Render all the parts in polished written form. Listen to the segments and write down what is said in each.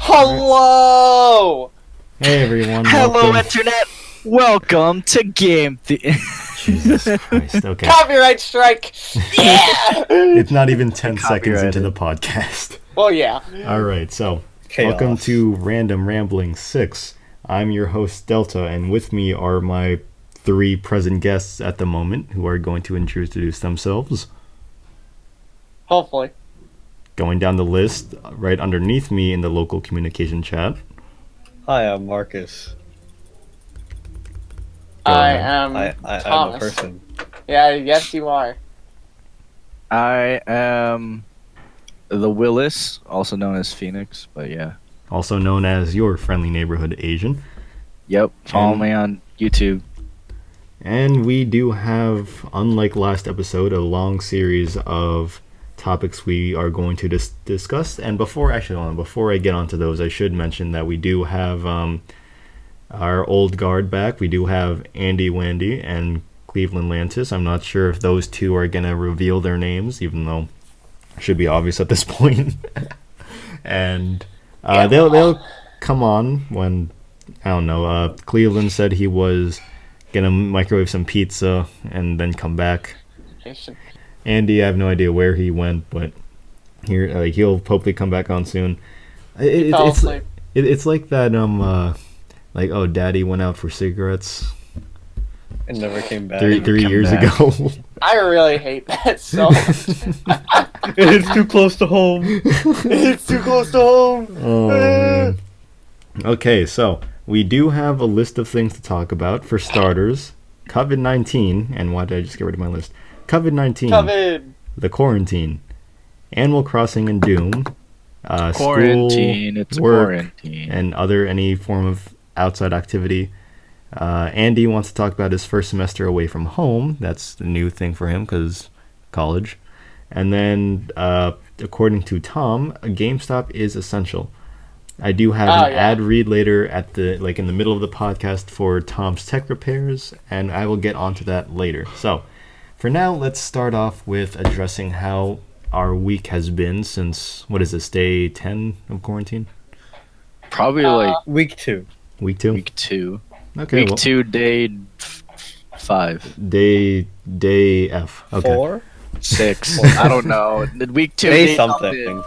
Hello! Hey everyone, Hello, welcome. Internet! Welcome to Game Jesus Christ, okay. Copyright strike! Yeah! It's not even 10 seconds into Copyrighted. the podcast. Well, yeah. Alright, so, Chaos. welcome to Random Rambling 6. I'm your host, Delta, and with me are my 3 present guests at the moment, who are going to introduce themselves. Hopefully. Going down the list, right underneath me in the local communication chat. Hi, I'm Markkoos. I ahead. am I'm a Thomas. person. Yeah, yes you are. I am the Willis, also known as Phoenix, but yeah. Also known as your friendly neighborhood Asian. Yep, follow And- me on YouTube. And we do have, unlike last episode, a long series of topics we are going to discuss. And before I get onto those, I should mention that we do have our old guard back. We do have Andywandy and Cleveland Lantis. I'm not sure if those two are going to reveal their names, even though it should be obvious at this point. And they'll come on when, I don't know, Cleveland said he was gonna microwave some pizza and then come back. Andy, I have no idea where he went, but here he'll hopefully come back on soon. It's like that like, oh, Daddy went out for cigarettes It never came back. three years ago. I really hate that so much. It's too close to home. It's too close to home. Oh, man. Okay, so we do have a list of things to talk about. For starters, COVID-19, and why did I just get rid of my list? COVID-19, COVID. the quarantine, Animal Crossing and Doom, Quarantine, school, it's work, quarantine. and any form of outside activity. Andy wants to talk about his first semester away from home. That's a new thing for him because college. And then, according to Tom, a GameStop is essential. I do have an ad read later at the in the middle of the podcast for Tom's tech repairs, and I will get onto that later. So, for now, let's start off with addressing how our week has been since, what is this, day 10 of quarantine? Probably like Week 2. Week 2? week 2. Okay, Week 2, day 5. Day F. Okay. 4? 6. I don't know. Week 2, Day something.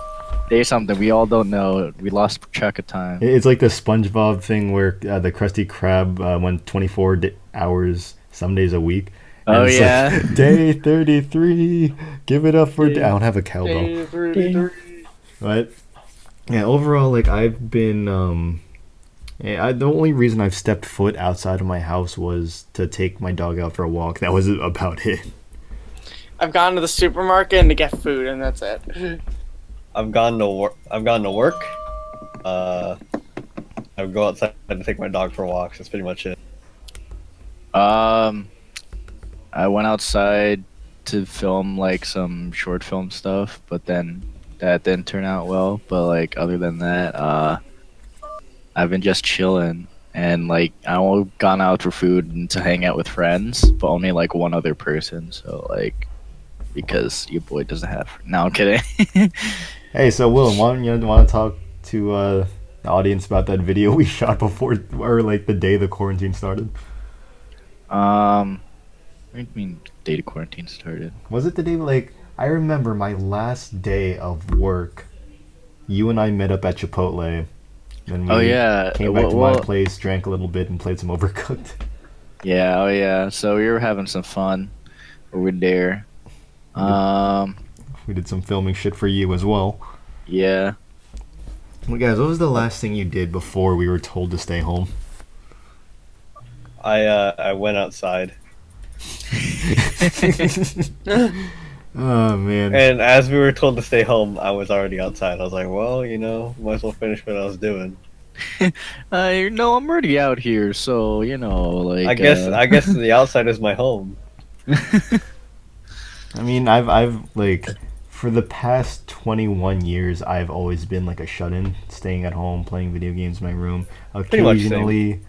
Day something. We all don't know. We lost track of time. It's like the SpongeBob thing where the Krusty Krab went 24 hours some days a week. And Oh, it's yeah. like, day 33. Give it up for... I don't have a cowbell. Day 33. But, yeah, overall, I've been... the only reason I've stepped foot outside of my house was to take my dog out for a walk. That was about it. I've gone to the supermarket and to get food, and that's it. I've gone to work. I would go outside and take my dog for walks. That's pretty much it. I went outside to film some short film stuff, but then that didn't turn out well. But other than that, I've been just chilling, and I gone out for food and to hang out with friends, but only one other person. So because your boy doesn't have. No, I'm kidding. Hey, so Willem, want to talk to the audience about that video we shot before, or the day the quarantine started? What do you mean data quarantine started? Was it the day, I remember my last day of work, you and I met up at Chipotle, and we came back to my place, drank a little bit, and played some Overcooked. Yeah, oh yeah. So we were having some fun over there. We did some filming shit for you as well. Yeah. Well, guys, what was the last thing you did before we were told to stay home? I went outside. Oh, man. And as we were told to stay home, I was already outside. I was like, well, might as well finish what I was doing. No, I'm already out here, so I guess the outside is my home. I mean, I've for the past 21 years, I've always been a shut-in, staying at home, playing video games in my room. Pretty much Occasionally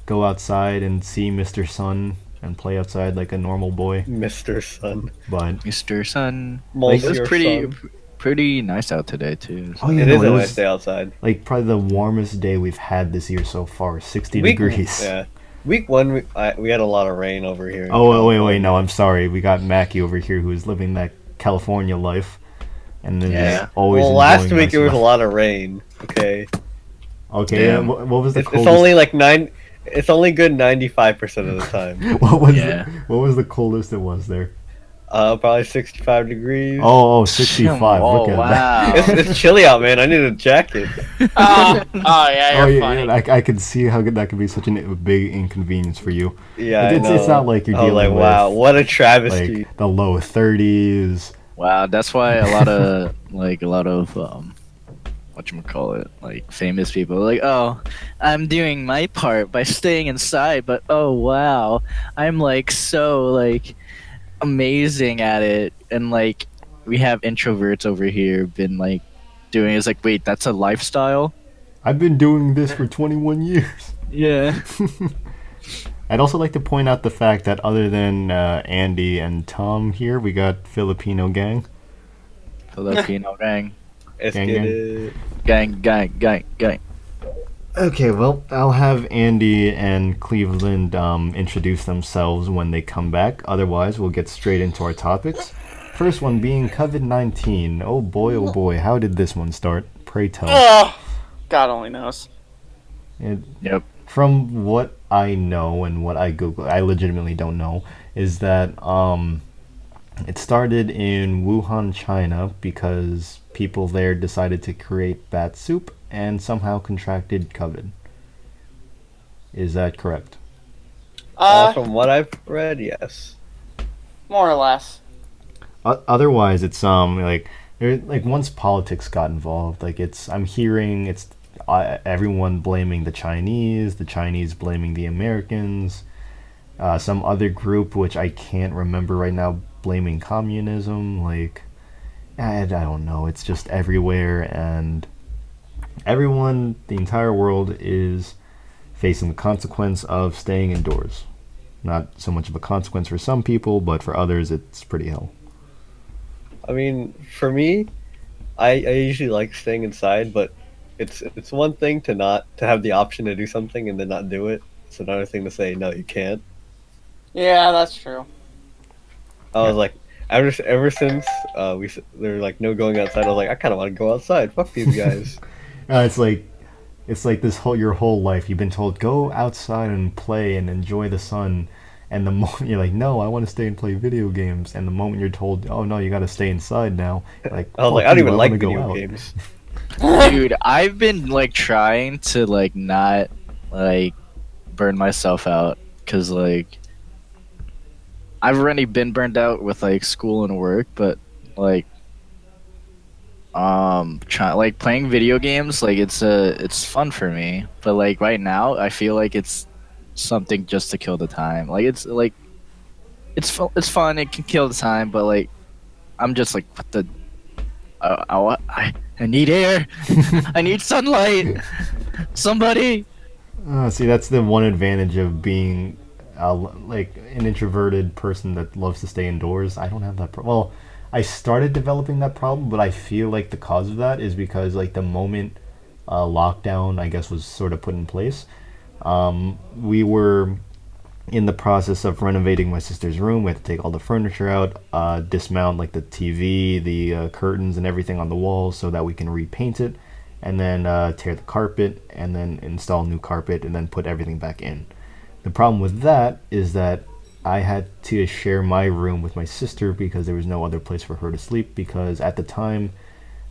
go outside and see Mr. Sun and play outside like a normal boy. Mr. Sun. But Mr. Sun. Most It was your pretty son. pretty nice out today too. Oh yeah, It no, is it a was nice day outside. like probably the warmest day we've had this year so far, 60 degrees. Yeah. Week 1, we had a lot of rain over here. In Oh wait, California. no, I'm sorry. We got Maki over here who's living that California life, and then Yeah. is always Well, last enjoying week nice it was a weather. lot of rain. Okay. Okay, yeah, Damn. what was the It's coldest? only like 9. It's only good 95% of the time. Yeah. What was the coldest it was there? Probably 65 degrees. Oh, 65. Oh, Look at that. wow. It's chilly out, man. I need a jacket. Oh, yeah, Oh you're yeah, funny. yeah, I could see how that could be such a big inconvenience for you. Yeah, It's not like you're I was dealing like, with wow, what a travesty. like the low 30s. Wow, that's why a lot of whatchamacallit, like famous people are like, oh, I'm doing my part by staying inside, but oh wow, I'm like so like amazing at it, and like we have introverts over here been like doing it's like, wait, that's a lifestyle? I've been doing this for 21 years. Yeah. I'd also like to point out the fact that other than Andy and Tom here, we got Filipino gang. Filipino gang. Let's Gang, get gang. it. Gang. Okay, well, I'll have Andy and Cleveland introduce themselves when they come back. Otherwise, we'll get straight into our topics. First one being COVID-19. Oh boy, how did this one start? Pray tell. Oh, God only knows. Yep. From what I know and what I Google, I legitimately don't know, is that it started in Wuhan, China, because people there decided to create bat soup and somehow contracted COVID. Is that correct? From what I've read, yes. More or less. Otherwise, it's like once politics got involved, like I'm hearing it's everyone blaming the Chinese blaming the Americans, some other group which I can't remember right now blaming communism. Like I don't know. It's just everywhere, and everyone, the entire world is facing the consequence of staying indoors. Not so much of a consequence for some people, but for others, it's pretty hell. I mean, for me, I usually like staying inside, but it's one thing to have the option to do something and then not do it. It's another thing to say no, you can't. Yeah, that's true. I was like, ever since there were like no going outside, I was like, I kind of want to go outside. Fuck these guys. It's like your whole life you've been told go outside and play and enjoy the sun, and the moment you're like, no, I want to stay and play video games, and the moment you're told, oh no, you got to stay inside now, like I was like, fuck I don't you, even like wanna go video out. games. Dude, I've been like trying to like not like burn myself out, because like I've already been burned out with like school and work, but like like playing video games, like it's fun for me, but like right now I feel like it's something just to kill the time. Like it's fun, it can kill the time, but like I'm just like, what the I need air. I need sunlight. Somebody. See, that's the one advantage of being like an introverted person that loves to stay indoors. I don't have that well, I started developing that problem, but I feel like the cause of that is because like the moment lockdown, I guess, was sort of put in place, we were in the process of renovating my sister's room. We had to take all the furniture out, dismount like the TV, the curtains and everything on the walls so that we can repaint it, and then tear the carpet, and then install new carpet, and then put everything back in. The problem with that is that I had to share my room with my sister because there was no other place for her to sleep, because at the time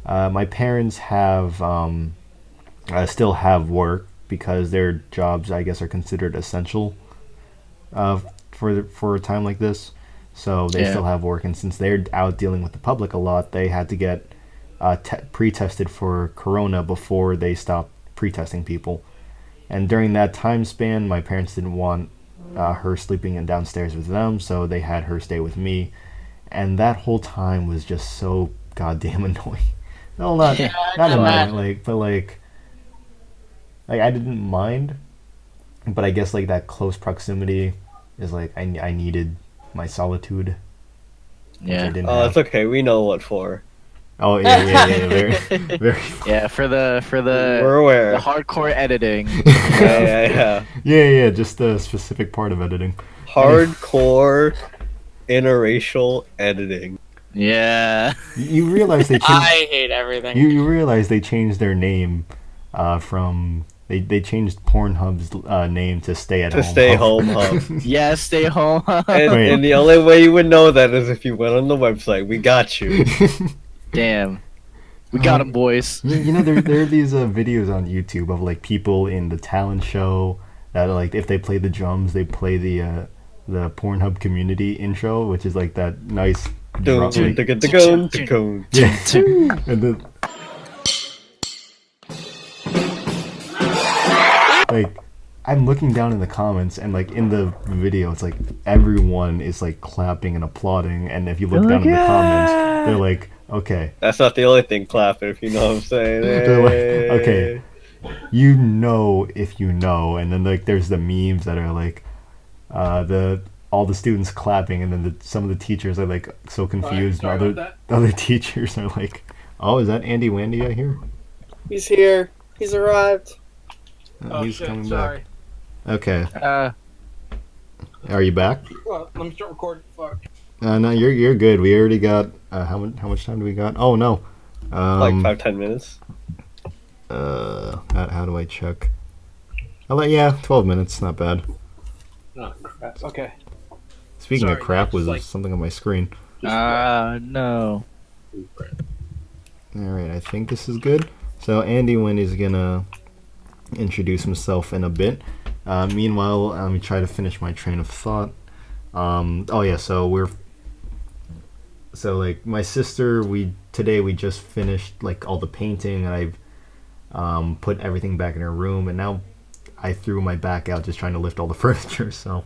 my parents have still have work because their jobs, I guess, are considered essential for a time like this. So they still have work, and since they're out dealing with the public a lot, they had to get pre-tested for corona before they stopped pre-testing people. And during that time span, my parents didn't want her sleeping in downstairs with them, so they had her stay with me, and that whole time was just so goddamn annoying. No, not annoying, like I didn't mind, but I guess like that close proximity is like I needed my solitude. Which I didn't Oh, have. it's okay. We know what for. Oh yeah. Very, very. Yeah, for the We're aware. the hardcore editing. Yeah. Yeah. Just the specific part of editing. Hardcore interracial editing. Yeah. You realize they changed. I hate everything. You realize they changed their name from they changed Pornhub's name to Stay at To Home. stay Hub. home hub. Yeah, stay home. Wait. And the only way you would know that is if you went on the website. We got you. Damn. We got him, boys. You know, there are these videos on YouTube of like people in the talent show that like if they play the drums, they play the Pornhub community intro, which is like that nice drum. Dun, Like, dun, dun, dun, dun. yeah. And then, like, I'm looking down in the comments, and like in the video, it's like everyone is like clapping and applauding, and if you look down in the comments, they're like, okay. That's not the only thing clapping, if you know what I'm saying. They're like, okay, you know if you know, and then like there's the memes that are like, all the students clapping, and then some of the teachers are like so confused, and other teachers are like, oh, is that Andywandy I hear? He's here. He's arrived. He's shit, coming sorry. back. Okay, Uh, are you back? Well, let me start recording. Fuck. No, you're good. We already got how much time do we got? Oh no, Like 5-10 minutes. how do I check? 12 minutes, not bad. Oh, crap. Okay. Speaking of Sorry, crap, just was like- something on my screen. no. All right, I think this is good. So Andywandy is gonna introduce himself in a bit. Meanwhile, let me try to finish my train of thought. So like my sister, today we just finished like all the painting, and I've put everything back in her room, and now I threw my back out just trying to lift all the furniture. So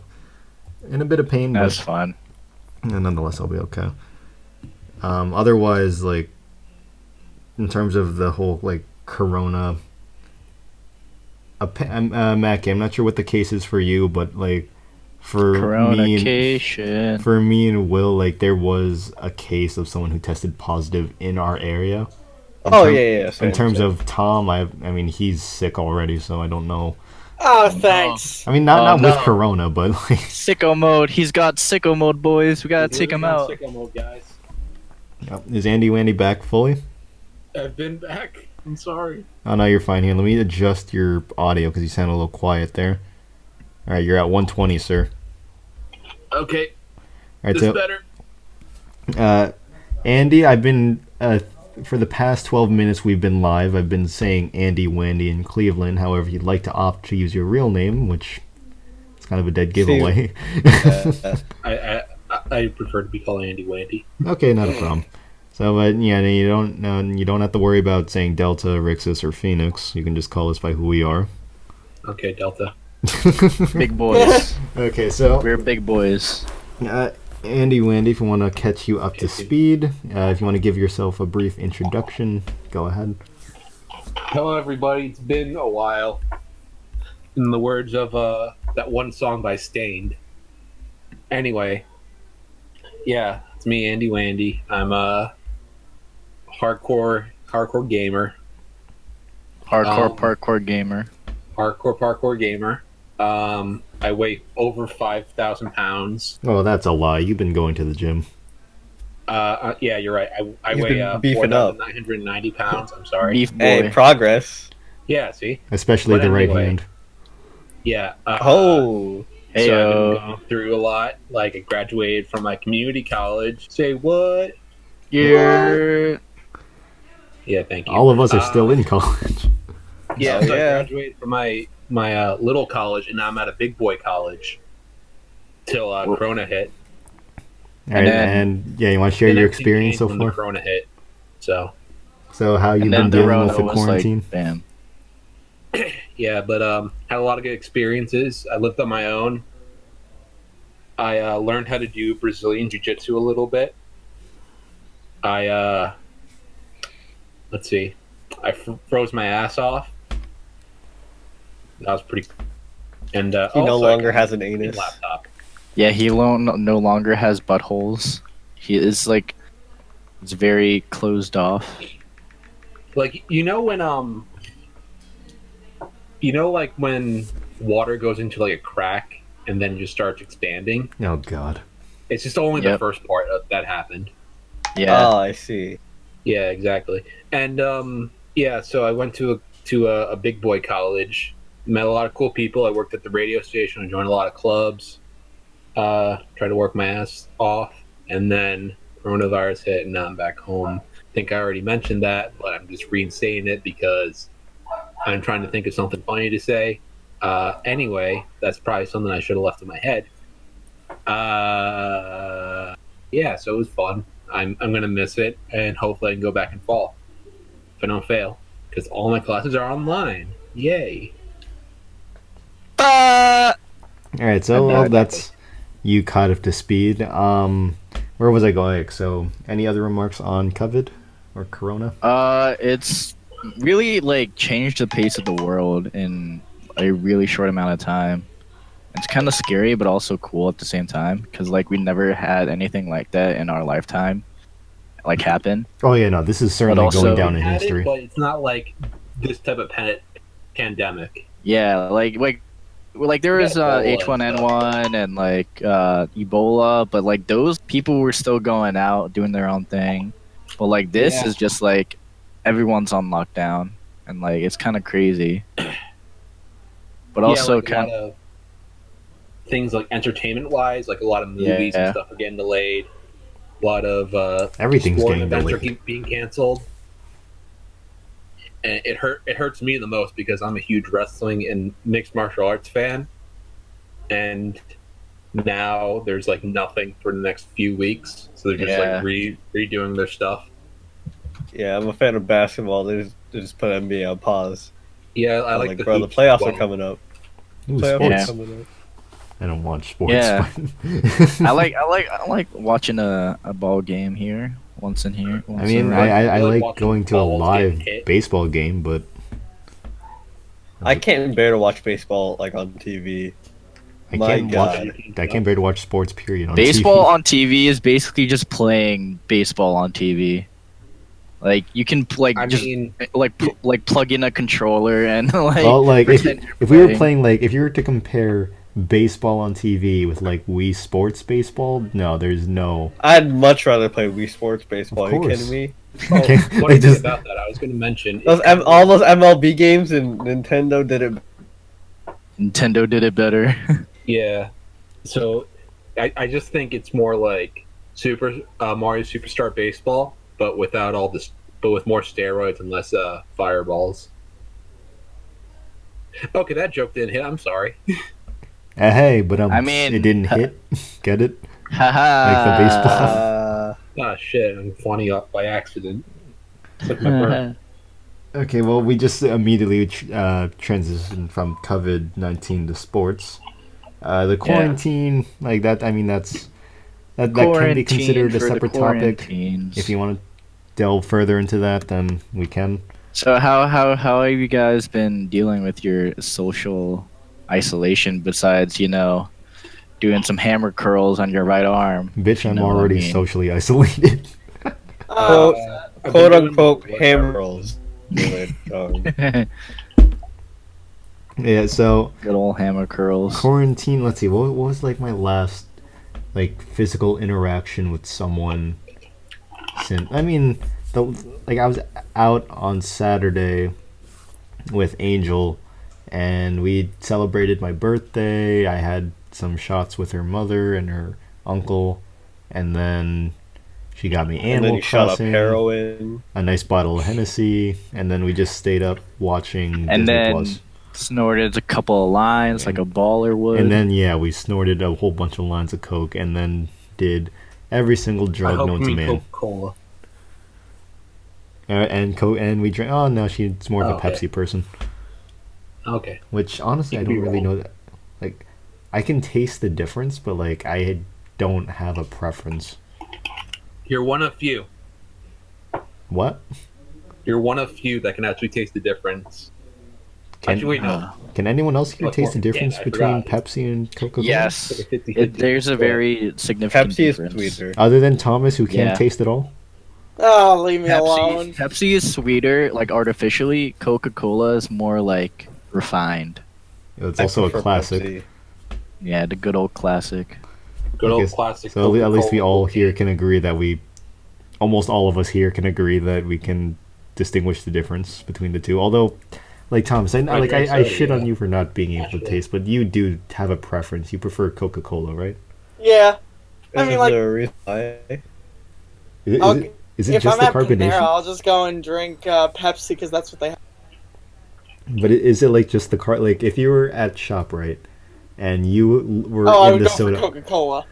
in a bit of pain, That's but fun. nonetheless I'll be okay. Otherwise, like in terms of the whole like corona, Maki, I'm not sure what the case is for you, but like for Coronication. for me and Will, like there was a case of someone who tested positive in our area. Yeah. In terms of Tom, I mean he's sick already, so I don't know. Oh, thanks. I mean not no. with corona, but like Sicko mode. He's got sicko mode, boys. We gotta take him out. Sicko mode, guys. is Andywandy back fully? I've been back. I'm sorry. Oh no, you're fine here. Let me adjust your audio because you sound a little quiet there. All right, you're at 120, sir. Okay, All right, this so Andy, I've been for the past 12 minutes we've been live. I've been saying Andywandy in Cleveland. However, you'd like to opt to use your real name, which is kind of a dead giveaway. I prefer to be called Andywandy. Okay, not a problem. So, yeah, you don't have to worry about saying Delta, Rixis, or Phoenix. You can just call us by who we are. Okay, Delta. Big boys. Okay, so We're big boys. Andywandy, if you want to catch you up to speed, if you want to give yourself a brief introduction, go ahead. Hello, everybody. It's been a while. In the words of that one song by Stained. Anyway, yeah, it's me, Andywandy. I'm a hardcore gamer. Hardcore parkour gamer. Hardcore parkour gamer. I weigh over 5,000 pounds. Oh, that's a lie. You've been going to the gym. Yeah, you're right. I You've weigh been beefing up. 4,990 pounds. I'm sorry. Beef boy. Hey, progress. Yeah, see? Especially But the right anyway. hand. Yeah. Oh. So I've been Heyo. going through a lot. Like, I graduated from my community college. Say what? Yeah. Yeah, thank you. All of us are still in college. Yeah, Oh, so yeah. I graduated from my little college, and now I'm at a big boy college till Corona hit. All right, then- and yeah, you want to share And your everything experience changed so when far? the Corona hit. So So how you And been then the dealing Rona with the was quarantine? like, bam. yeah, but had a lot of good experiences. I lived on my own. I learned how to do Brazilian jiu-jitsu a little bit. I let's see, I froze my ass off. That was pretty. And He no also I longer can has an use my anus. laptop. Yeah, he no longer has buttholes. He is like It's very closed off. Like like when water goes into like a crack and then just starts expanding. Oh God. It's just only the Yep. first part of that happened. Yeah. Oh, I see. Yeah, exactly. And so I went to a big boy college, met a lot of cool people. I worked at the radio station. I joined a lot of clubs. Tried to work my ass off, and then coronavirus hit, and now I'm back home. I think I already mentioned that, but I'm just re-saying it because I'm trying to think of something funny to say. Anyway, that's probably something I should have left in my head. Yeah, so it was fun. I'm gonna miss it, and hopefully I can go back in fall if I don't fail, because all my classes are online. Yay! All right, so I bet. that's you caught up to speed. Where was I going? So, any other remarks on COVID or Corona? It's really like changed the pace of the world in a really short amount of time. It's kind of scary, but also cool at the same time because like we never had anything like that in our lifetime, like happen. Oh yeah, no, this is certainly also- going down in Had history. it, but it's not like this type of pandemic. Yeah, like there was Yeah, Ebola and H1N1 and like Ebola, but like those people were still going out doing their own thing. But like this Yeah. is just like everyone's on lockdown and like it's kind of crazy. But also like, a kind lot of things like entertainment wise, like a lot of movies Yeah. and stuff are getting delayed. A lot of Everything's sporting getting events delayed. are being canceled. And it hurts me the most because I'm a huge wrestling and mixed martial arts fan. And now there's like nothing for the next few weeks. So they're just Yeah. like redoing their stuff. Yeah, I'm a fan of basketball. They just put NBA on pause. Yeah, I I'm like like, the bro, the hoops playoffs one. are coming up. Ooh, Playoffs sports. are coming up. I don't watch sports. Yeah. but- I like watching a ball game here once in here. I Once mean, in a- I like like watching going to a balls live get hit. baseball game, but I can't bear to watch baseball like on TV. I My can't God. watch. I can't bear to watch sports. Period. On baseball TV. on TV is basically just playing baseball on TV. Like you can I just mean, like plug in a controller and like. Well, like pretend you're if we were playing. playing, like if you were to compare baseball on TV with like Wii Sports baseball, no, there's no. I'd much rather play Wii Sports baseball. Of Are you course. kidding me? oh, Okay, funny like thing just- about that, I was going to mention All those MLB games and Nintendo did it. Nintendo did it better. Yeah. So I just think it's more like Mario Superstar Baseball, but without all this, but with more steroids and less fireballs. Okay, that joke didn't hit. I'm sorry. Hey, but I mean- it didn't hit. Get it? Haha. Like the baseball. Ah, shit! I'm funny up by accident. Took my burn. Okay, well, we just immediately transitioned from COVID-19 to sports. The quarantine, like that. I mean, that can be considered a separate topic. If you want to delve further into that, then we can. So how have you guys been dealing with your social isolation besides, doing some hammer curls on your right arm? Bitch, you I'm know what I already mean. socially isolated. Quote, I've quote been doing unquote whatever. hammer rolls. Good Yeah, so old hammer curls. quarantine. Let's see, what was like my last like physical interaction with someone? Since I mean, I was out on Saturday with Angel, and we celebrated my birthday. I had some shots with her mother and her uncle, and then she got me And then Animal you shot up Crossing, heroin. a nice bottle of Hennessy, and then we just stayed up watching And Disney then Plus. snorted a couple of lines like a baller would. And then we snorted a whole bunch of lines of coke, and then did every single I drug hope known you to mean man. Coca-Cola. And we drank. Oh no, she's more of a Okay. Pepsi person. Okay. Which honestly, You I could be don't really wrong. know that. Like, I can taste the difference, but like I don't have a preference. You're one of few. What? You're one of few that can actually taste the difference. Can, Actually, no. can anyone else here What's taste the more? difference Yeah, I between forgot. Pepsi and Coca-Cola? yes, Like a 50-50. there's a very significant Pepsi is difference. sweeter. Other than Thomas, who can't Yeah. taste it all. Oh, leave me alone. Pepsi is sweeter, like artificially. Coca-Cola is more like refined. It's I also a prefer classic. Pepsi. Yeah, the good old classic. Good I old guess- classic. So at least we Coca-Cola all cocaine. here can agree that almost all of us here can agree that we can distinguish the difference between the two. Although, like Thomas, I drink I soda, shit on yeah. you for not being able to Naturally. taste, but you do have a preference. You prefer Coca-Cola, right? Yeah. I Is mean, like, there a reason why? Is I'll- it, is it if just I'm the at Panera, carbonation? I'll just go and drink Pepsi because that's what they have. But is it like just the car? Like if you were at ShopRite and you were Oh, I in would the go for soda, Coca-Cola.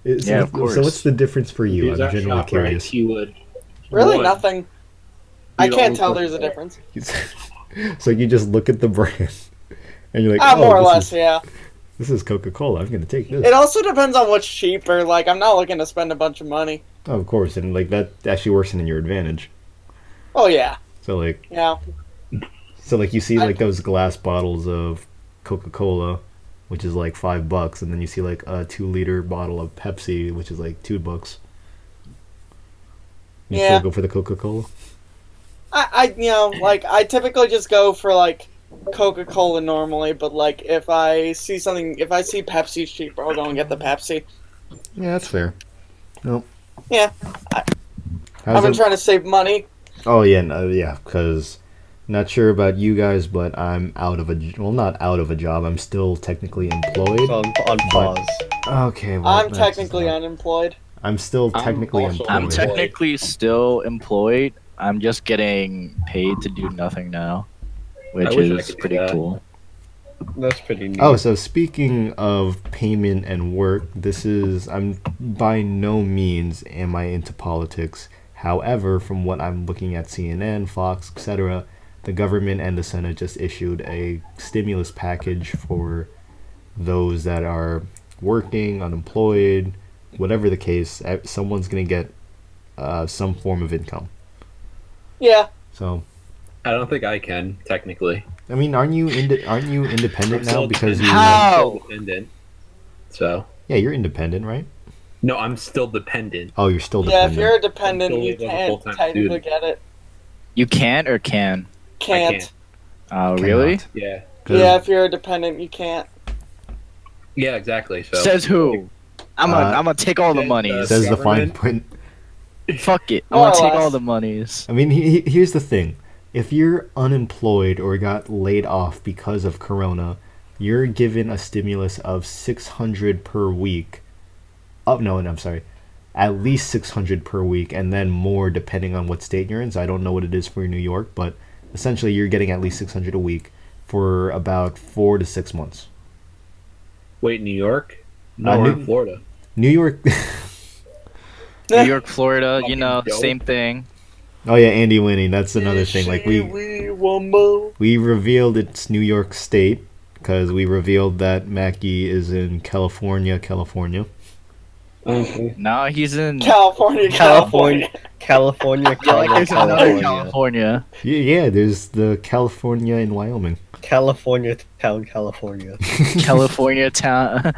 Yeah, of course. So what's the difference for If you? he was I'm at genuinely ShopRite, curious. he would. Really, One, nothing. I you'd can't only tell put there's a there. difference. So you just look at the brand and you're like, Ah, more or this less, is, yeah. this is Coca-Cola. I'm gonna take this. It also depends on what's cheaper. Like, I'm not looking to spend a bunch of money. Oh, of course, and like that actually works in your advantage. Oh yeah, So like, yeah. you see I- like those glass bottles of Coca-Cola, which is like $5, and then you see like a 2-liter bottle of Pepsi, which is like $2. You Yeah. still go for the Coca-Cola? I typically just go for like Coca-Cola normally, but like if I see Pepsi's cheaper, I'll go and get the Pepsi. Yeah, that's fair. Nope. Yeah. How's I've been it- trying to save money. Oh yeah, no, yeah, because not sure about you guys, but I'm out of not out of a job. I'm still technically employed. It's on pause. Okay, well, I'm that's technically not- unemployed. I'm still I'm technically also employed. I'm Employed. technically still employed. I'm just getting paid to do nothing now, which wish I is could do pretty that. cool. That's pretty neat. Oh, so speaking of payment and work, I'm by no means am I into politics. However, from what I'm looking at CNN, Fox, etc., the government and the Senate just issued a stimulus package for those that are working, unemployed, whatever the case. Someone's going to get some form of income. Yeah. So, I don't think I can technically. I mean, aren't you independent now still because you? dependent. How? I'm still dependent. So Yeah, you're independent, right? no, I'm still dependent. Oh, you're still Yeah, dependent. if you're a dependent, I'm still you as a can't full-time technically student. get it. You can't or can? Can't. can't. Oh, really? Cannot. Yeah, 'Cause- Yeah, if you're a dependent, you can't. yeah, exactly. So Says who? I'm gonna take all the Says, monies. Says the fine government. print. Fuck it. I'm More gonna or take all less. the monies. I mean, here's the thing: if you're unemployed or got laid off because of Corona, you're given a stimulus of $600 per week. Oh no, I'm sorry, at least $600 per week, and then more depending on what state you're in. So I don't know what it is for New York, but essentially you're getting at least $600 a week for about 4 to 6 months. wait, New York? No, we're in Florida. New York. New York, Florida, Fucking dope. same thing. Oh yeah, Andywandy. That's another thing. Like we Wumbo. revealed it's New York State because we revealed that Maki is in California. Okay. No, he's in. California. California, California, Yeah, like there's another California, California. Yeah, there's the California in Wyoming. California town, California. California town.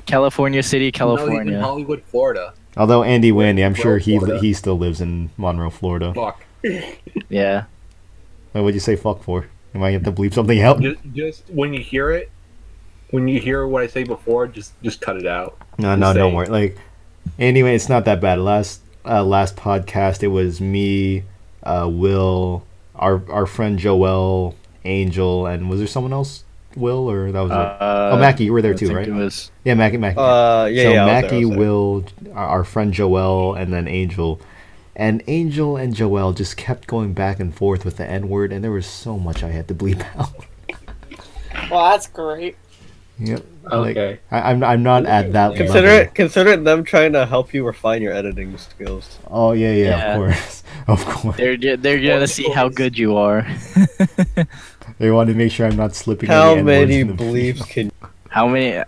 California City, No, he's in California. Hollywood, Florida. Although Andywandy, I'm sure Florida. he still lives in Monroe, Florida. Fuck. Yeah. Wait, what'd you say fuck for? Am I going to bleep something out? Just when you hear it, when you hear what I say before, just cut it out. No, Just don't say- worry. Like, anyway, it's not that bad. Last podcast, it was me, Will, our friend Joel, Angel, and was there someone else? Will, or that was it? Oh, Maki, you were there I too, think right? It was. Yeah, Maki. Yeah, so I was there, Maki, Will, our friend Joel, and then Angel. And Angel and Joel just kept going back and forth with the N-word, and there was so much I had to bleep out. Well, that's great. Yep. Okay. I'm not at that level. Consider them trying to help you refine your editing skills. Oh yeah, Yeah. of course, of course. They're gonna see how good you are. They want to make sure I'm not slipping. How any N-words many in the bleeps can How many?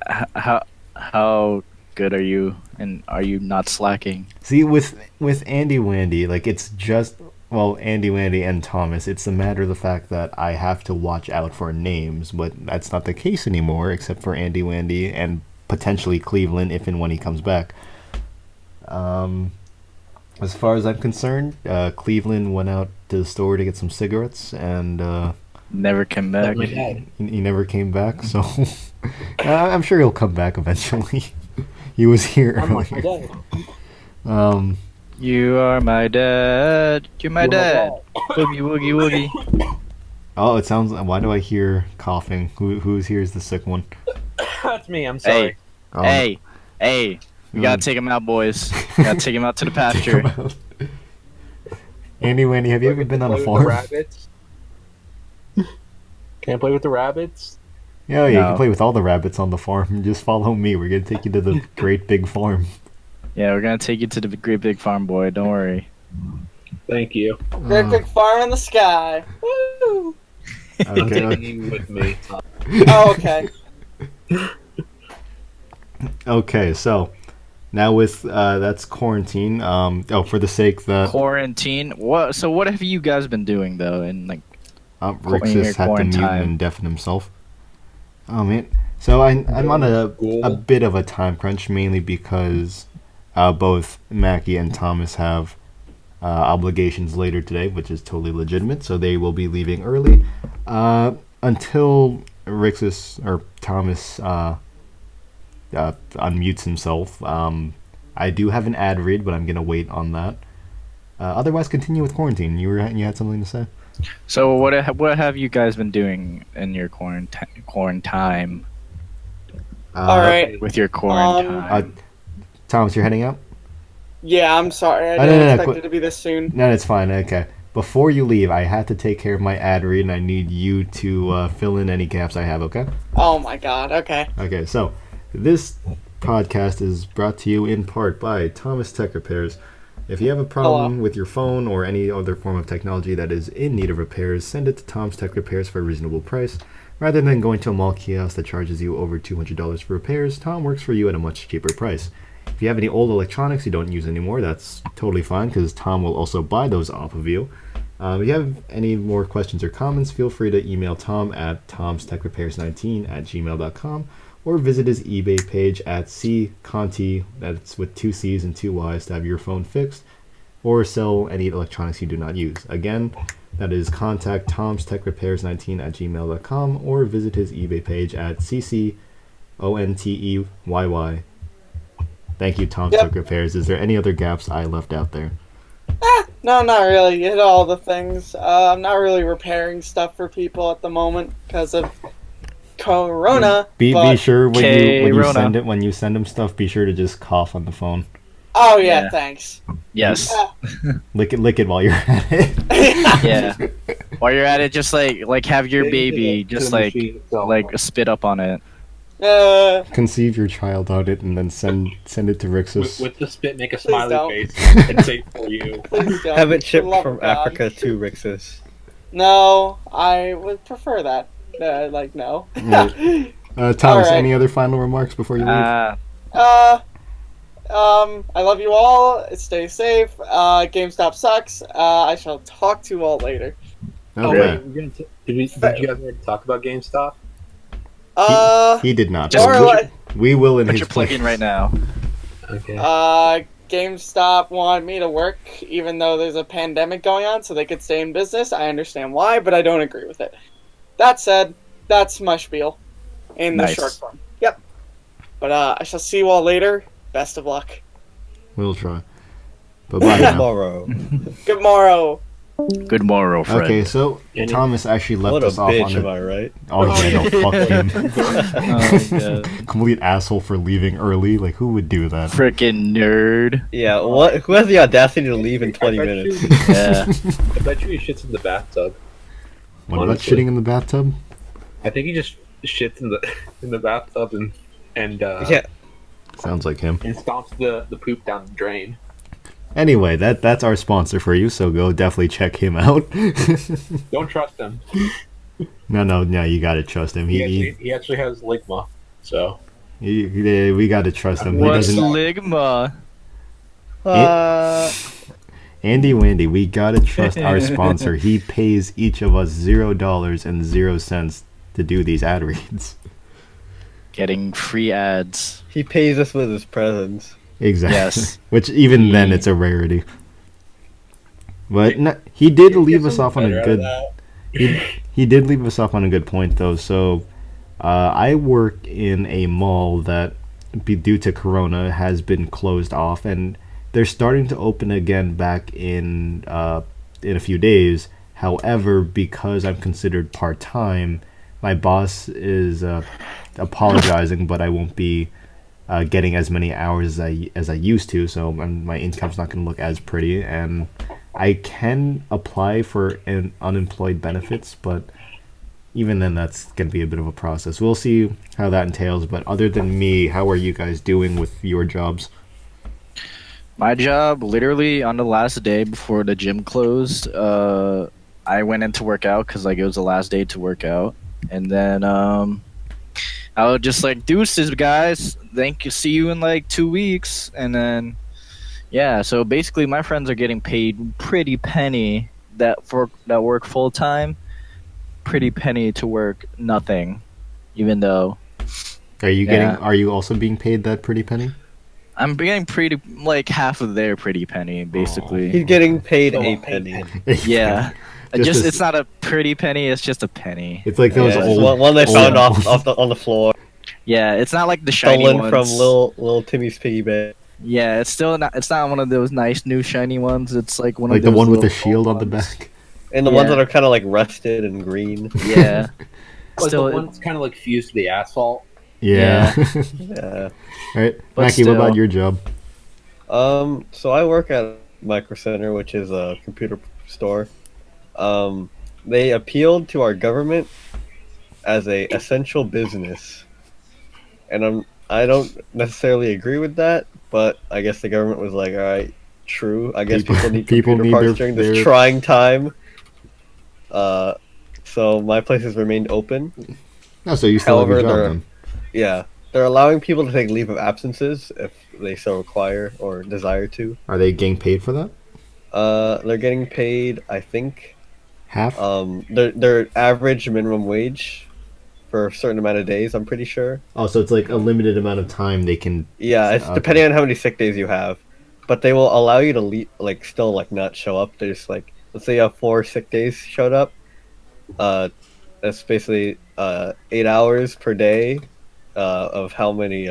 How good are you? And are you not slacking? See, with Andywandy, like it's just Andywandy and Thomas. It's a matter of the fact that I have to watch out for names, but that's not the case anymore, except for Andywandy and potentially Cleveland if and when he comes back. as far as I'm concerned, Cleveland went out to the store to get some cigarettes, and Never came back. My dad. he never came back. So I'm sure he'll come back eventually. He was here I'm like my earlier. dad. You are my dad. You're my You're my dad. dad. Boogie woogie woogie. Oh, it sounds. Why do I hear coughing? Who's here is the sick one? That's me. I'm sorry. Hey, hey, we gotta take him out, boys. Gotta take him out to the pasture. Andywandy, have you ever been on a Play with the farm? rabbits? Can I play with the rabbits? Yeah, you No. can play with all the rabbits on the farm. Just follow me. We're gonna take you to the great big farm. Yeah, we're gonna take you to the great big farm, boy. Don't worry. Thank you. Great big farm in the sky. Woo! I'm Okay. taking you with me. Oh, okay. Okay. So now with that's quarantine. For the sake that Quarantine. What? So what have you guys been doing though? In like, Rixis had to mute quarantine. and deafen himself. Oh man. So I'm on a School. bit of a time crunch, mainly because both Maki and Thomas have obligations later today, which is totally legitimate. So they will be leaving early until Rixis or Thomas unmutes himself. I do have an ad read, but I'm gonna wait on that. Otherwise, continue with quarantine. You had something to say? so what have you guys been doing in your quarantine? All right. With your quarantine. Thomas, you're heading out? Yeah, I'm sorry. I No, didn't no, expect quit. it to be this soon. No, it's fine. Okay. Before you leave, I have to take care of my ad read, and I need you to fill in any gaps I have, okay? Oh my god. Okay. Okay, so this podcast is brought to you in part by Thomas Tech Repairs. If you have a problem with your phone or any other form of technology that is in need of repairs, send it to Tom's Tech Repairs for a reasonable price. Rather than going to a mall kiosk that charges you over $200 for repairs, Tom works for you at a much cheaper price. If you have any old electronics you don't use anymore, that's totally fine because Tom will also buy those off of you. If you have any more questions or comments, feel free to email Tom at tomstechrepairs19@gmail.com or visit his eBay page at cconti, that's with 2 C's and 2 Y's, to have your phone fixed or sell any electronics you do not use. Again, that is contact tomstechrepairs19@gmail.com or visit his eBay page at cconteyy. Thank you, Tom's Yep. Tech Repairs. Is there any other gaps I left out there? No, not really. You hit all the things. I'm not really repairing stuff for people at the moment because of Corona. Be but- sure K-Rona. when you send him stuff, be sure to just cough on the phone. Oh yeah, Yeah. thanks. Yes. Lick it while you're at it. Yeah. While you're at it, just like have your baby just like spit up on it. Conceive your child on it and then send it to Rixis. with the spit, make a Please smiley don't. face. It's safe for you. Please don't. Have it For shipped the love from of God. Africa to Rixis. No, I would prefer that. No. Thomas, Alright. any other final remarks before you leave? I love you all. Stay safe. GameStop sucks. I shall talk to you all later. Oh, Okay. wait, did you guys already talk about GameStop? He did not. Just Or put like, We will in Put his your plug in place. right now. Okay. GameStop wanted me to work even though there's a pandemic going on so they could stay in business. I understand why, but I don't agree with it. That said, that's my spiel in the Nice. short form. Yep. But I shall see you all later. Best of luck. We'll try. Bye-bye now. Tomorrow. Good morrow. Good morrow, friend. Okay, so Any- Thomas actually left What a us off bitch, on am a... I right? Oh, yeah, no, fuck him. Oh, Complete asshole for leaving early. Like, who would do that? freaking nerd. Yeah, what? Who has the audacity to leave in 20 I bet minutes? you- Yeah. I bet you he shits in the bathtub. What about Honestly. shitting in the bathtub? I think he just shits in the bathtub and Yeah, Sounds like him. and stomps the poop down the drain. Anyway, that's our sponsor for you, so go definitely check him out. Don't trust him. No, you gotta trust him. He actually has ligma, so We gotta trust him. He What's doesn't. ligma? Andywandy, we gotta trust our sponsor. He pays each of us $0.00 to do these ad reads. Getting free ads. he pays us with his presence. Exactly. Yes. Which even then, it's a rarity. But he did Get leave us something off on a better out good. of that. He did leave us off on a good point though. So, I work in a mall that, due to Corona, has been closed off, and they're starting to open again back in a few days. However, because I'm considered part time, my boss is apologizing, but I won't be getting as many hours as I used to. So my income's not going to look as pretty, and I can apply for an unemployed benefits, but even then, that's going to be a bit of a process. We'll see how that entails. But other than me, how are you guys doing with your jobs? My job, literally on the last day before the gym closed, I went in to work out because like it was the last day to work out, and then I was just like, deuces, guys. Thank you. See you in like 2 weeks, and then yeah. So basically, my friends are getting paid pretty penny that work full time. Pretty penny to work nothing, even though. Are you Yeah. Are you also being paid that pretty penny? I'm getting pretty like half of their pretty penny, basically. He's getting paid So, a penny. Yeah. Just a- It's not a pretty penny, it's just a penny. It's like those Yeah, it's old one they found old- on the floor, Yeah, it's not like the shiny stolen ones. from little Timmy's piggy bank. Yeah, it's not one of those nice new shiny ones. It's like one like of the those one with the little shield old on the ones. back. And the ones Yeah. that are kind of like rusted and green. Yeah. Like Still the one's kind of like fused to the asphalt. Yeah. Yeah. All right, But Maki, what about still. your job? So I work at Micro Center, which is a computer store. They appealed to our government as a essential business, and I don't necessarily agree with that, but I guess the government was like, all right, true. I guess people need People computer need parts their- during this their- trying time. So my place has remained open. Oh, so you still have your However, job they're- then? Yeah, they're allowing people to take leave of absences if they so require or desire to. Are they getting paid for that? They're getting paid, I think, Half? their average minimum wage for a certain amount of days. I'm pretty sure. Oh, so it's like a limited amount of time they can. Yeah, it's Okay. depending on how many sick days you have, but they will allow you to like still like not show up. There's like, let's say you have 4 sick days showed up. That's basically 8 hours per day of how many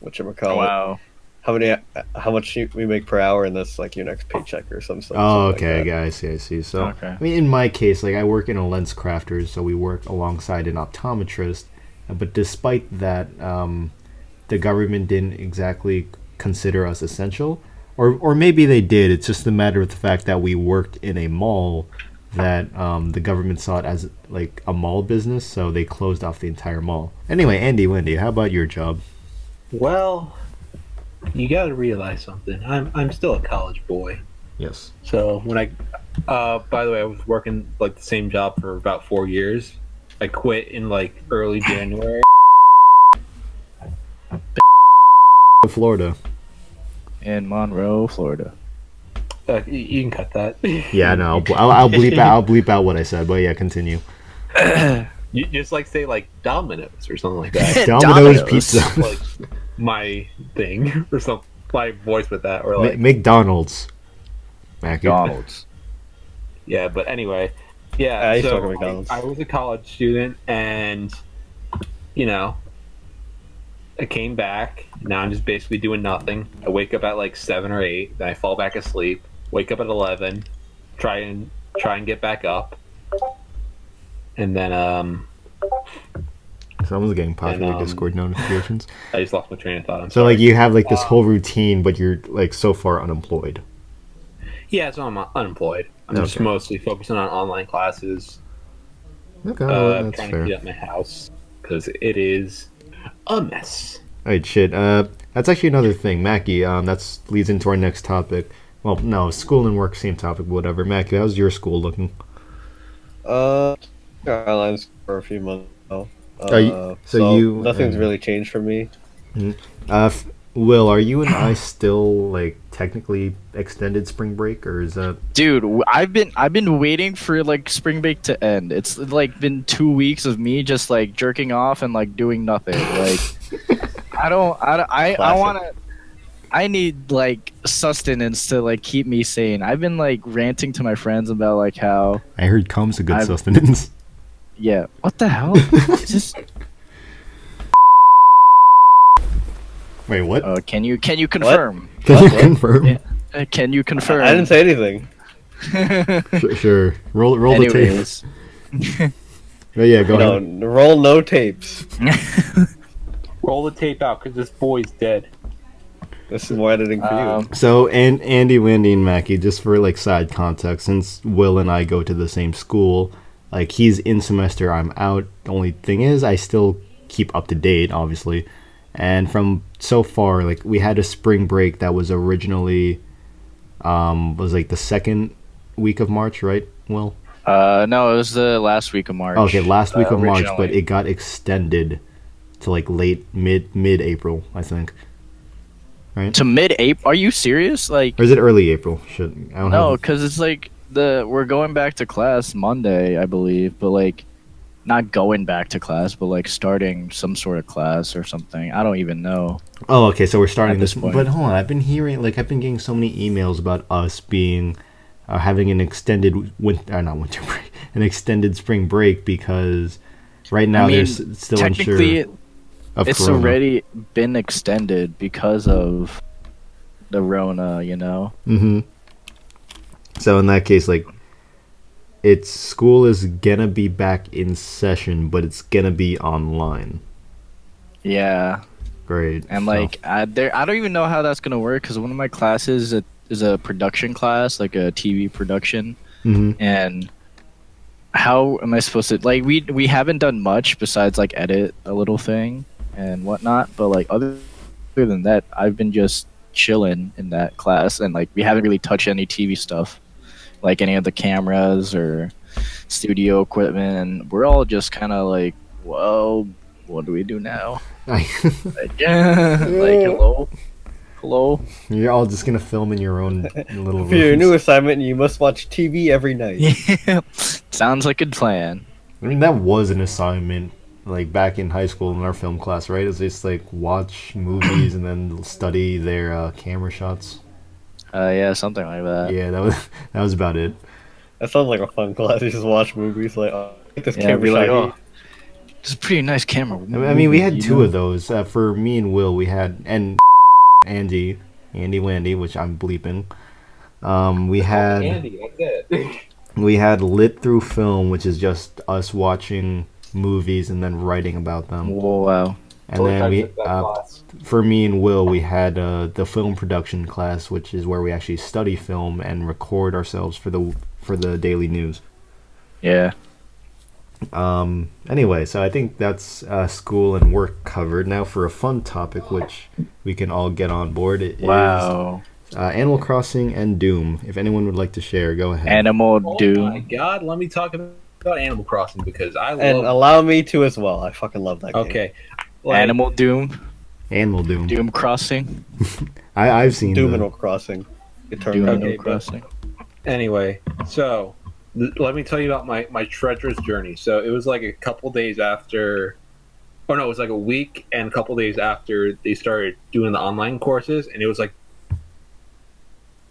whatchamacallit, Wow. how much we make per hour, and that's like your next paycheck or something. Oh, like okay, that. yeah, I see. So, Okay. I mean, in my case, like I work in a lens crafter, so we work alongside an optometrist. But despite that, the government didn't exactly consider us essential, or maybe they did. It's just a matter of the fact that we worked in a mall that the government saw it as like a mall business, so they closed off the entire mall. Anyway, Andywandy, how about your job? Well, you got to realize something. I'm still a college boy. Yes. So when by the way, I was working like the same job for about 4 years. I quit in like early January. Florida. In Monroe, Florida. You can cut that. Yeah, no, I'll bleep out. I'll bleep out what I said. But yeah, continue. You just like say like Domino's or something like that. Domino's Domino's. Pizza. Like my thing or something. My voice with that or like McDonald's. Mackie. McDonald's. yeah. But anyway, yeah. I used to so work at McDonald's. I was a college student, and you know, I came back. Now I'm just basically doing nothing. I wake up at like 7 or 8, then I fall back asleep. Wake up at 11, try and get back up, and then Someone's getting popular And, Discord notifications. I just lost my train of thought. I'm So sorry. like you have like this whole routine, but you're like so far unemployed. Yeah, so I'm unemployed. I'm just Okay. mostly focusing on online classes, Okay, well, that's trying fair. to clean up my house because it is a mess. Alright, shit. That's actually another thing, Mackie. That's leads into our next topic. Well, no, school and work, same topic, whatever. Mackie, how's your school looking? Got online for a few months now. Are you- so you, nothing's really changed for me. Will, are you and I still like technically extended spring break, or is that? Dude, I've been waiting for like spring break to end. It's like been 2 weeks of me just like jerking off and like doing nothing. Like I want to. I need like sustenance to like keep me sane. I've been like ranting to my friends about like how I heard cum's a good I've- sustenance. yeah. What the hell? Is this? Wait, what? Can you confirm? Can you what? confirm? Yeah. Can you confirm? I didn't say anything. Sure. Roll the tape. Anyways. Oh, yeah, go No, ahead. roll no tapes. Roll the tape out because this boy's dead. This is more editing for you. So, and Andywandy and Maki, just for like side context, since Will and I go to the same school, like he's in semester, I'm out. The only thing is, I still keep up to date, obviously. And from so far, like we had a spring break that was originally, was like the second week of March, right, Will? No, it was the last week of March. Okay, last week of March, but originally. it got extended to like mid April, I think. Right? To mid-April. Are you serious? Like, Or is it early April? I don't no, know. because it's like we're going back to class Monday, I believe, but like not going back to class, but like starting some sort of class or something. I don't even know. Oh, okay. So we're starting At this. this point. But hold on, I've been getting so many emails about us being having an extended not winter break, an extended spring break because right now I mean, they're still technically, unsure of it's Corona. already been extended because of the Rona, you know? Mm-hmm. So in that case, like, school is gonna be back in session, but it's gonna be online. Yeah. Great. And So- like, I don't even know how that's gonna work because one of my classes is a production class, like a TV production, Mhm. and how am I supposed to like we haven't done much besides like edit a little thing and whatnot, but like other than that, I've been just chilling in that class, and like we haven't really touched any TV stuff, like any of the cameras or studio equipment, and we're all just kind of like, well, what do we do now? Like, like hello. You're all just gonna film in your own little For your rooms. new assignment, you must watch TV every night. Yeah, sounds like a plan. I mean, that was an assignment, like back in high school in our film class, right? It's just like watch movies and then study their camera shots. Yeah, something like that. Yeah, that was about it. That sounds like a fun class. You just watch movies like, oh, I like this Yeah, camera be like, shot. oh, this is a pretty nice camera. I mean, we had you two know? of those. For me and Will, we had, and Andywandy, which I'm bleeping. We had Andy, that's it. we had lit through film, which is just us watching movies and then writing about them. Whoa, wow. And then we, for me and Will, we had the film production class, which is where we actually study film and record ourselves for the daily news. Yeah. Anyway, so I think that's school and work covered. Now for a fun topic, which we can all get on board. It Wow. is Animal Crossing and Doom. If anyone would like to share, go ahead. Animal Oh my Doom. god, let me talk about Animal Crossing because I love. And allow me to as well. I fucking love that game. Okay. Animal Doom. Animal Doom. Doom Crossing. I've seen Animal Crossing. Eternal. Doom Okay, Crossing. Anyway, so let me tell you about my treacherous journey. So it was like a couple days after, or no, it was like a week and a couple days after they started doing the online courses, and it was like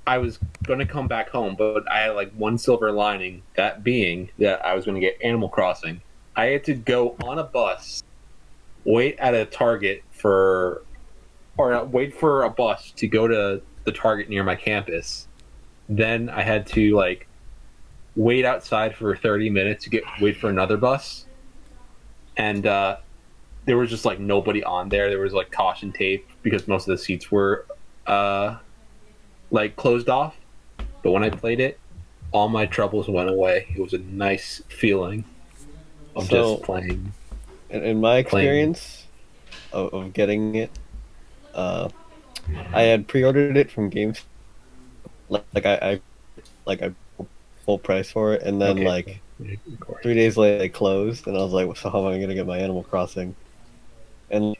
I was going to come back home, but I had like one silver lining, that being that I was going to get Animal Crossing. I had to go on a bus, wait at a Target wait for a bus to go to the Target near my campus. Then I had to like wait outside for 30 minutes to wait for another bus. And there was just like nobody on there. There was like caution tape because most of the seats were like closed off. But when I played it, all my troubles went away. It was a nice feeling of just playing. In my experience of getting it, I had pre-ordered it from Games. I full price for it, and then Okay. 3 days later they closed, and I was like, so how am I gonna get my Animal Crossing? And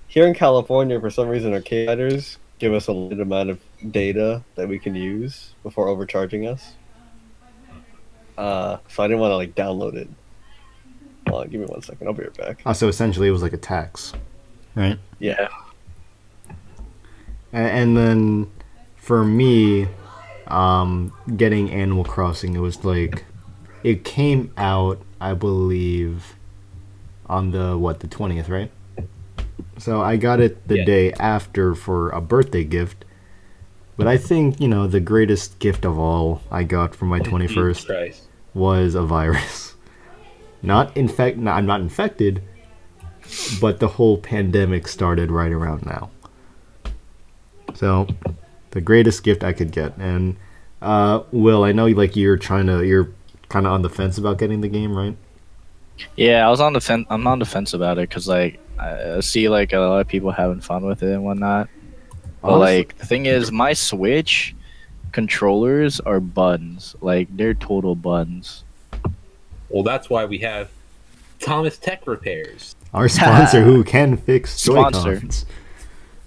here in California, for some reason, arcade providers give us a limited amount of data that we can use before overcharging us. So I didn't want to like download it. Hold on, give me 1 second. I'll be right back. So essentially, it was like a tax, right? Yeah. And then for me, getting Animal Crossing, it was like it came out, I believe, on the 20th, right? So I got it the day after for a birthday gift. But I think, the greatest gift of all I got for my 21st Christ. was a virus. I'm not infected, but the whole pandemic started right around now. So, the greatest gift I could get. And Will, I know you're kind of on the fence about getting the game, right? Yeah, I was on the fence. I'm on the fence about it because I see like a lot of people having fun with it and whatnot. But Honestly- the thing is, my Switch controllers are buns. Like they're total buns. Well, that's why we have Thomas Tech Repairs. Our sponsor who can fix Sponsor. Joy-Cons.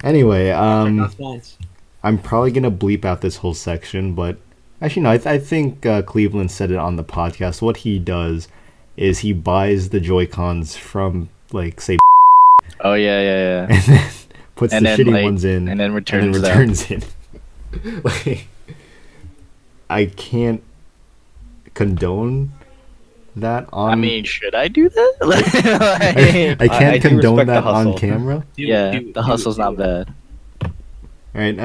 Anyway, Not sponsors. I'm probably going to bleep out this whole section, but actually, no, I think Cleveland said it on the podcast. What he does is he buys the Joy-Cons from, say, Oh yeah. and then puts And the then, shitty ones in, and then returns and then them. returns it. I can't condone that on... I mean, should I do that? I can't I do condone respect the that on hustle. camera. The hustle's not bad. All right,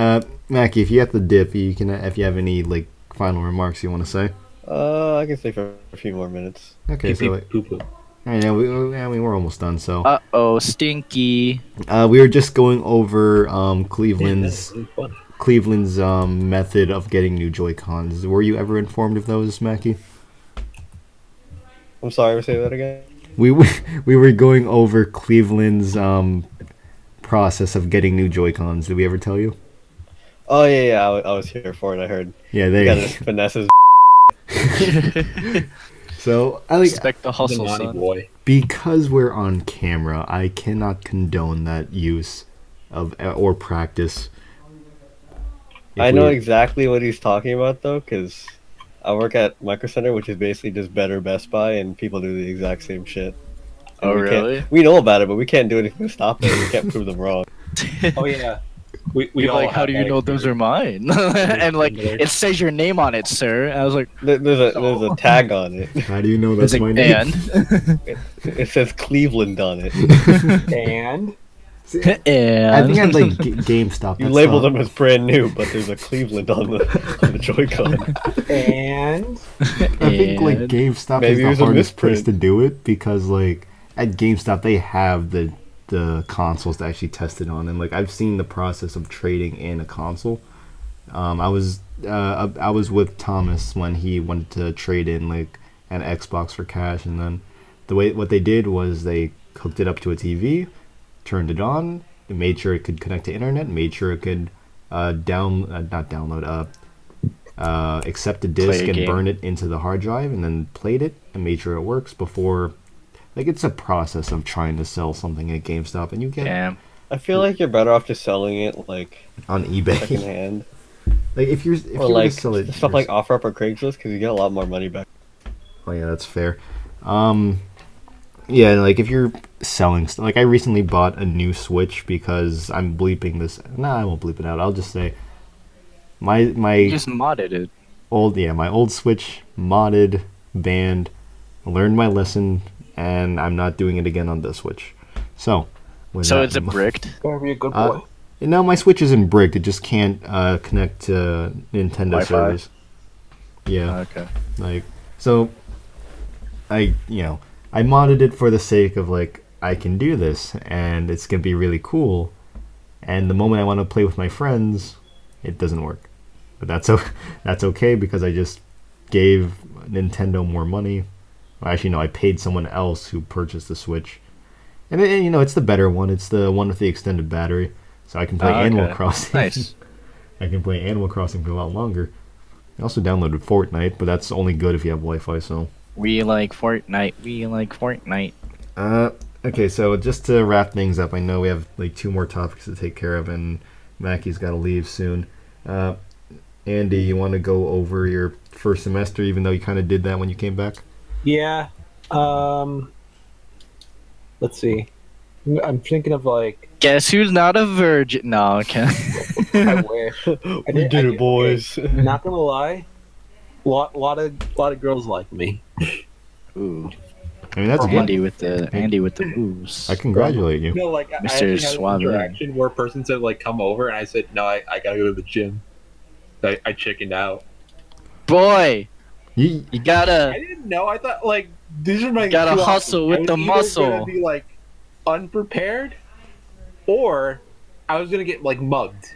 Maki, if you have to dip, you can. If you have any final remarks you want to say. I can stay for a few more minutes. Okay, so Poo-poo. all right, we're almost done. So Stinky. we were just going over Man, Cleveland's that's really funny. method of getting new Joy-Cons. Were you ever informed of those, Maki? I'm sorry, say that again. We were going over Cleveland's process of getting new Joy-Cons. Did we ever tell you? Oh yeah, I was here for it. I heard. Yeah, You got they. this finesses. So I Respect the The hustle, naughty son. boy. because we're on camera, I cannot condone that use of or practice. If I know we- exactly what he's talking about though, because I work at Micro Center, which is basically just better Best Buy, and people do the exact same shit. And Oh, we can't- really? We know about it, but we can't do anything to stop it. We can't prove them wrong. Oh yeah. We You're all like, how have do you that know those are experience. mine? And it says your name on it, sir. And I was like, There's a tag on it. How do you know it's that's like, my name? and It says Cleveland on it. And I think and at GameStop. You that's labeled not- them as brand new, but there's a Cleveland on the Joy-Con. and I think And- GameStop Maybe it is was the a hardest place misprint. to do it because at GameStop they have the consoles to actually test it on, and I've seen the process of trading in a console. I was with Thomas when he wanted to trade in an Xbox for cash, and then what they did was they hooked it up to a TV, turned it on, and made sure it could connect to internet, made sure it could accept a Play disc a and game. burn it into the hard drive, and then played it and made sure it works before. It's a process of trying to sell something at GameStop, and you get damn. I feel like you're better off just selling it on eBay. secondhand, if you or were to sell it stuff like OfferUp or Craigslist, because you get a lot more money back. Oh yeah, that's fair. Yeah, if you're selling stuff, I recently bought a new Switch because I'm bleeping this. Nah, I won't bleep it out. I'll just say my You just modded it. my old Switch modded, banned, learned my lesson, and I'm not doing it again on this Switch. So, with So that is it in mi- bricked? better be a good Uh, boy. No, my Switch isn't bricked. It just can't connect to Nintendo Wi-Fi? servers. Yeah. Okay. So I modded it for the sake of I can do this and it's gonna be really cool, and the moment I want to play with my friends it doesn't work, but that's okay because I just gave Nintendo more money. Well, actually no, I paid someone else who purchased the Switch, and it's the better one. It's the one with the extended battery, so I can play Oh, Animal okay. Crossing. Nice. I can play Animal Crossing for a lot longer. I also downloaded Fortnite, but that's only good if you have Wi-Fi. So, We like Fortnite. We like Fortnite. okay. So just to wrap things up, I know we have 2 more topics to take care of, and Mackie's got to leave soon. Andy, you want to go over your first semester, even though you kind of did that when you came back? Yeah. Let's see. I'm thinking of Guess who's not a virgin? No, okay. I wish. We did- did I it, did- boys. Not gonna lie, lot of girls like me. Ooh, I mean, that's From good. Andy with the moves. I congratulate you. No, like I Mr. actually had an Suave. interaction where a person said like come over, and I said no, I gotta go to the gym. I chickened out. Boy, You, you gotta. I didn't know. I thought like these are my Gotta two hustle options. with I was the either muscle. Gonna be like unprepared, or I was gonna get like mugged.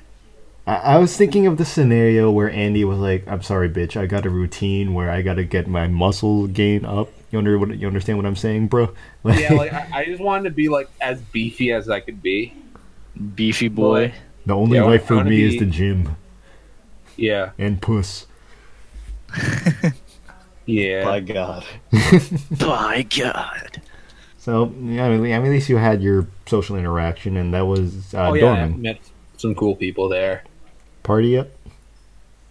I was thinking of the scenario where Andy was like, "I'm sorry, bitch. I got a routine where I gotta get my muscle gain up." You understand what I'm saying, bro? Yeah, like I just wanted to be like as beefy as I could be. Beefy boy. the only Yeah, I life for wanna me is be- the gym Yeah, and puss. yeah. My God. By God. So yeah, I mean, at least you had your social interaction, and that was Oh yeah, I dorming. met some cool people there. Party yet?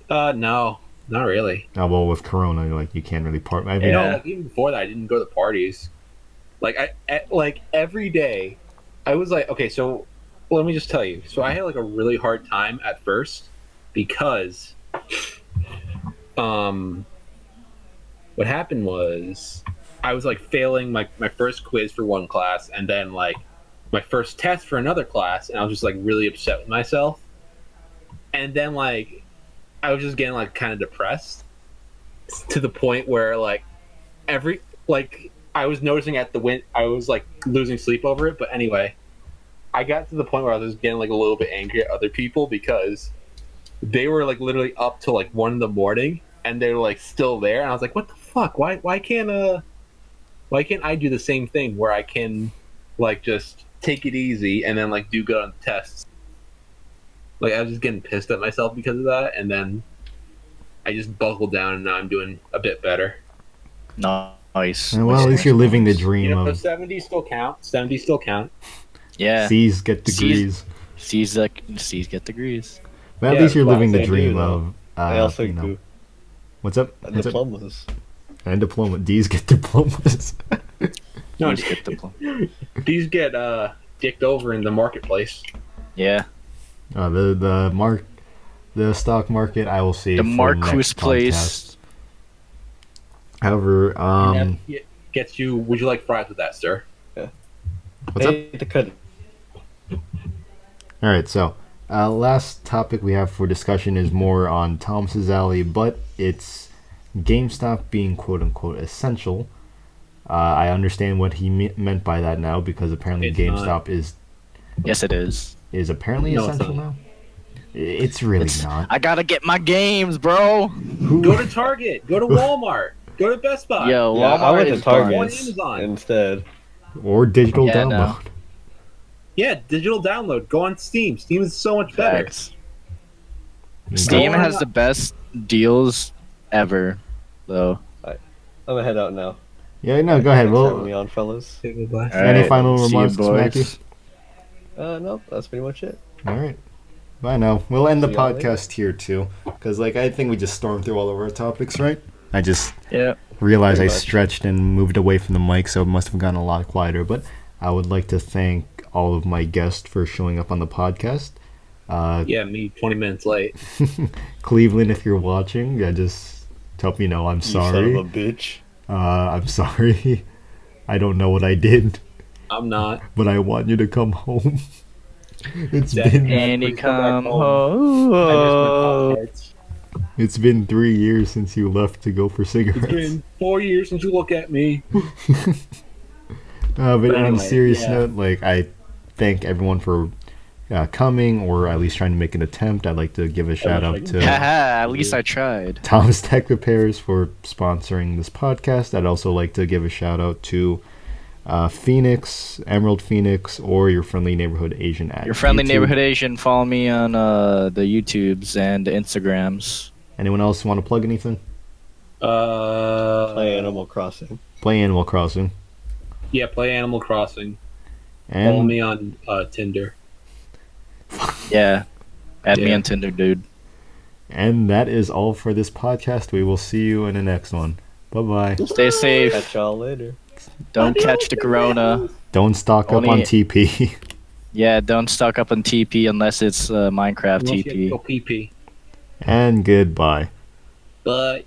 No, not really. Oh, well, with Corona, like you can't really party. I mean, You know, Yeah. like even before that, I didn't go to parties. Like like every day, I was like, okay, so let me just tell you. So I had like a really hard time at first because, what happened was I was like failing my first quiz for one class, and then like my first test for another class, and I was just like really upset with myself. And then like I was just getting like kind of depressed to the point where like I was noticing at the win I was like losing sleep over it. But anyway, I got to the point where I was getting like a little bit angry at other people because they were like literally up till like 1 a.m. and they were like still there, and I was like, what the fuck? Why can't I do the same thing where I can like just take it easy and then like do good on the tests? Like I was just getting pissed at myself because of that, and then I just buckled down, and now I'm doing a bit better. Nice. well, at least you're living the dream You know, the of 70s still count. 70s still count. Yeah. C's get degrees. C's get degrees. But at Yeah, least you're well, living the they do, dream though. of. I also you know, do what's up? What's up? diplomas. And diploma. D's get diplomas. No, C's get the these get dicked over in the marketplace. Yeah. The stock market. I will see The for Markkoos next place. podcast. However, And that gets you. Would you like fries with that, sir? what's up? Hey, to cut it. All right, so last topic we have for discussion is more on Thomas's alley, but it's GameStop being quote unquote essential. I understand what he meant by that now because apparently It's GameStop is Yes, it is. apparently No, it's essential not. now. It's really It's- not. I gotta get my games, bro. Go to Target. Go to Walmart. Go to Best Buy. Yo, Yeah, I Walmart went to is Target On buns. Amazon. instead. Or digital Yeah, no. download. Yeah, digital download. Go on Steam. Steam is so much better. Facts. Steam Go on- has the best deals ever, though. I'm gonna head out now. Yeah, no, go ahead. Thanks for having me Well, on, fellas. Okay, goodbye. any Alright, final see you, remarks, boys. Maki? No, that's pretty much it. All right. Bye now. We'll end the See y'all later. podcast here too, because like I think we just stormed through all of our topics, right? I just Yeah. realized I Pretty much. stretched and moved away from the mic, so it must have gotten a lot quieter. But I would like to thank all of my guests for showing up on the podcast. Yeah, me 20 minutes late. Cleveland, if you're watching, yeah, just help me know. I'm You son sorry. of a bitch. I'm sorry. I don't know what I did, I'm not. but I want you to come home. It's Yeah. been And you Please come come back home. I miss my home. potheads. it's been 3 years since you left to go for It's cigarettes. been 4 years since you look at me. But on a anyway, serious yeah. note, like I thank everyone for coming or at least trying to make an attempt. I'd like to give a shout out Haha, to at least I tried. Tom's Tech Repairs for sponsoring this podcast. I'd also like to give a shout out to Phoenix, Emerald Phoenix, or your friendly neighborhood Asian at Your friendly YouTube. neighborhood Asian, follow me on the YouTubes and the Instagrams. Anyone else want to plug anything? Play Animal Crossing. Play Animal Crossing. Yeah, play Animal Crossing. Follow And me on Tinder. Yeah. Add me Yeah. on Tinder, dude. and that is all for this podcast. We will see you in the next one. Bye bye. Stay safe. Catch y'all later. Don't catch the corona. Don't stock up Only- on TP. Yeah, don't stock up on TP unless it's Minecraft Unless you have to TP. go PP. And goodbye. But